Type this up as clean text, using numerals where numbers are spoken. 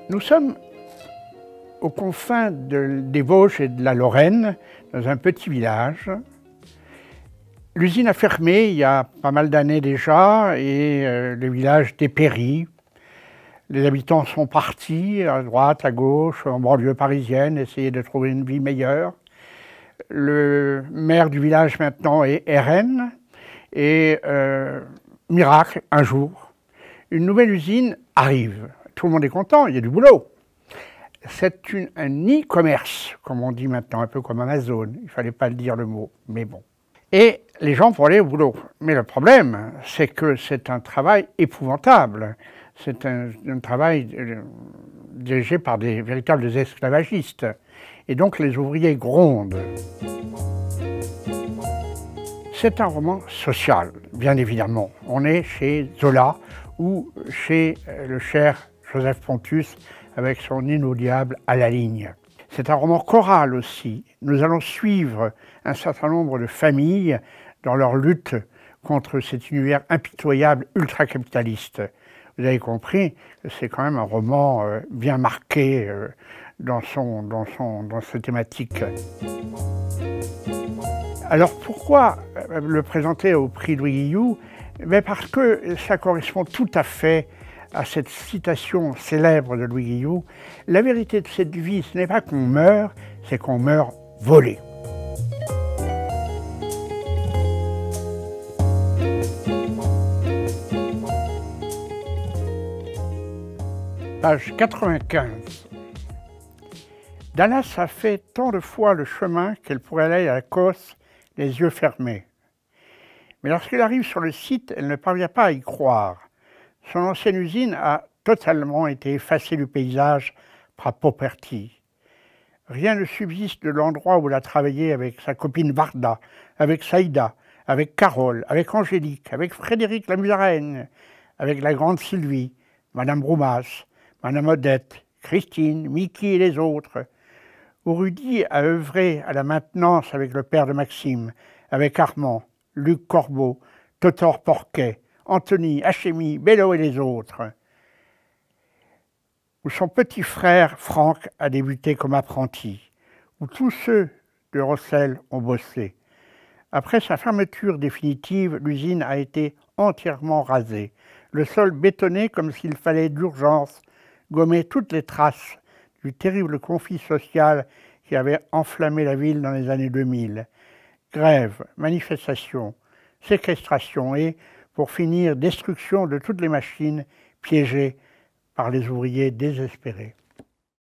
Nous sommes aux confins des Vosges et de la Lorraine, dans un petit village. L'usine a fermé il y a pas mal d'années déjà et le village dépérit. Les habitants sont partis à droite, à gauche, en banlieue parisienne, essayer de trouver une vie meilleure. Le maire du village maintenant est RN et miracle, un jour, une nouvelle usine arrive. Tout le monde est content, il y a du boulot. C'est un e-commerce, comme on dit maintenant, un peu comme Amazon. Il ne fallait pas le dire le mot, mais bon. Et les gens vont aller au boulot. Mais le problème, c'est que c'est un travail épouvantable. C'est un travail dirigé par des véritables esclavagistes. Et donc les ouvriers grondent. C'est un roman social, bien évidemment. On est chez Zola ou chez le cher Joseph Pontus avec son inaudible à la ligne. C'est un roman choral aussi. Nous allons suivre un certain nombre de familles dans leur lutte contre cet univers impitoyable ultra-capitaliste. Vous avez compris que c'est quand même un roman bien marqué dans ses thématiques. Alors pourquoi le présenter au prix Louis Guillou? Parce que ça correspond tout à fait à cette citation célèbre de Louis Guillou. La vérité de cette vie, ce n'est pas qu'on meurt, c'est qu'on meurt volé. Page 95. Dallas a fait tant de fois le chemin qu'elle pourrait aller à la Cosse les yeux fermés. Mais lorsqu'elle arrive sur le site, elle ne parvient pas à y croire. Son ancienne usine a totalement été effacée du paysage par Property. Rien ne subsiste de l'endroit où elle a travaillé avec sa copine Varda, avec Saïda, avec Carole, avec Angélique, avec Frédéric la musaraigne, avec la grande Sylvie, Madame Broumas, Madame Odette, Christine, Mickey et les autres. Où Rudy a œuvré à la maintenance avec le père de Maxime, avec Armand, Luc Corbeau, Totor Porquet, Anthony, Hachémy, Bello et les autres. Où son petit frère Franck a débuté comme apprenti. Où tous ceux de Rossel ont bossé. Après sa fermeture définitive, l'usine a été entièrement rasée. Le sol bétonné comme s'il fallait d'urgence gommer toutes les traces du terrible conflit social qui avait enflammé la ville dans les années 2000. Grève, manifestations, séquestration et, pour finir, destruction de toutes les machines piégées par les ouvriers désespérés.